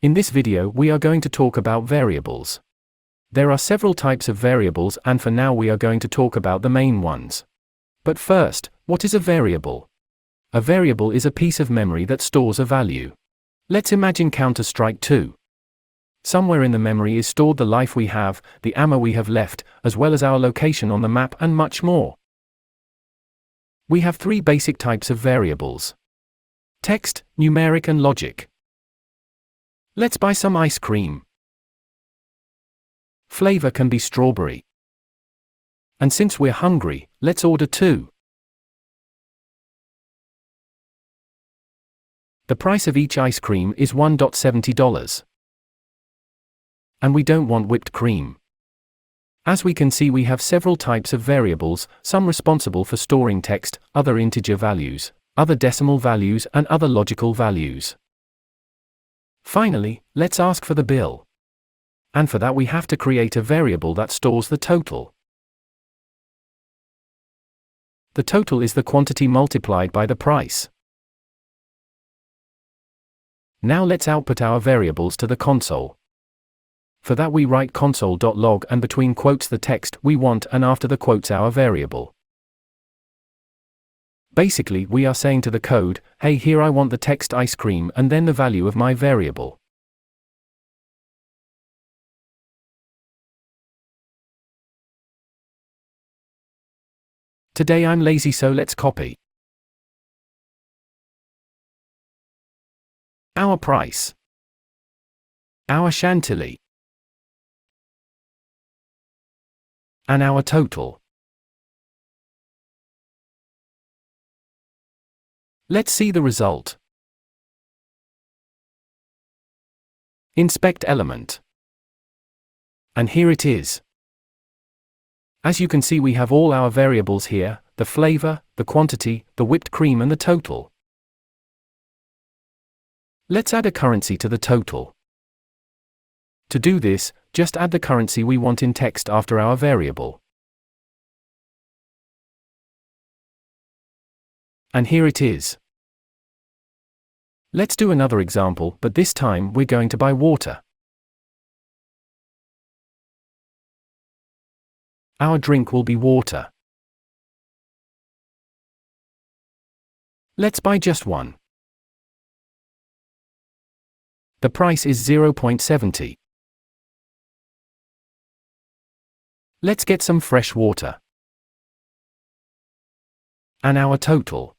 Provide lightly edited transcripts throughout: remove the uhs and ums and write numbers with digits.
In this video we are going to talk about variables. There are several types of variables and for now we are going to talk about the main ones. But first, what is a variable? A variable is a piece of memory that stores a value. Let's imagine Counter-Strike 2. Somewhere in the memory is stored the life we have, the ammo we have left, as well as our location on the map and much more. We have three basic types of variables: text, numeric and logic. Let's buy some ice cream. Flavor can be strawberry. And since we're hungry, let's order 2. The price of each ice cream is $1.70. And we don't want whipped cream. As we can see, we have several types of variables, some responsible for storing text, other integer values, other decimal values and other logical values. Finally, let's ask for the bill. And for that we have to create a variable that stores the total. The total is the quantity multiplied by the price. Now let's output our variables to the console. For that we write console.log and between quotes the text we want and after the quotes our variable. Basically, we are saying to the code, hey, here I want the text ice cream and then the value of my variable. Today I'm lazy, so let's copy. Our price. Our chantilly. And our total. Let's see the result. Inspect element. And here it is. As you can see, we have all our variables here: the flavor, the quantity, the whipped cream and the total. Let's add a currency to the total. To do this, just add the currency we want in text after our variable. And here it is. Let's do another example, but this time we're going to buy water. Our drink will be water. Let's buy just one. The price is 0.70. Let's get some fresh water. And our total.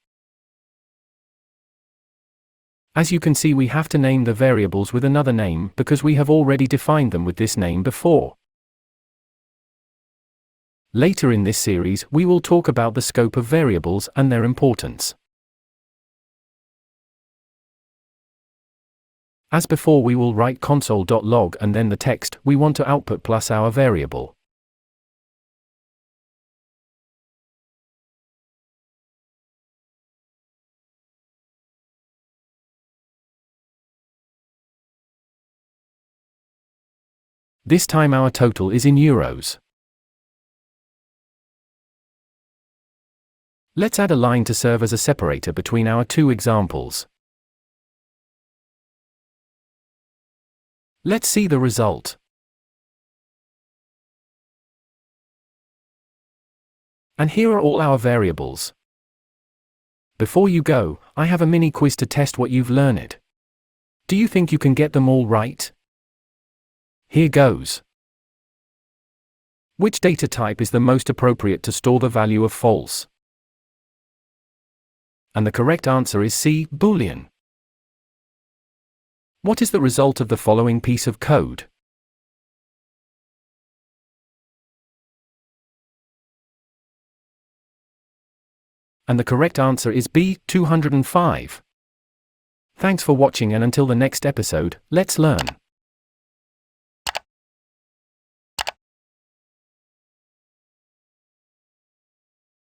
As you can see, we have to name the variables with another name because we have already defined them with this name before. Later in this series, we will talk about the scope of variables and their importance. As before, we will write console.log and then the text we want to output plus our variable. This time our total is in euros. Let's add a line to serve as a separator between our two examples. Let's see the result. And here are all our variables. Before you go, I have a mini quiz to test what you've learned. Do you think you can get them all right? Here goes. Which data type is the most appropriate to store the value of false? And the correct answer is C, Boolean. What is the result of the following piece of code? And the correct answer is B, 205. Thanks for watching, and until the next episode, let's learn.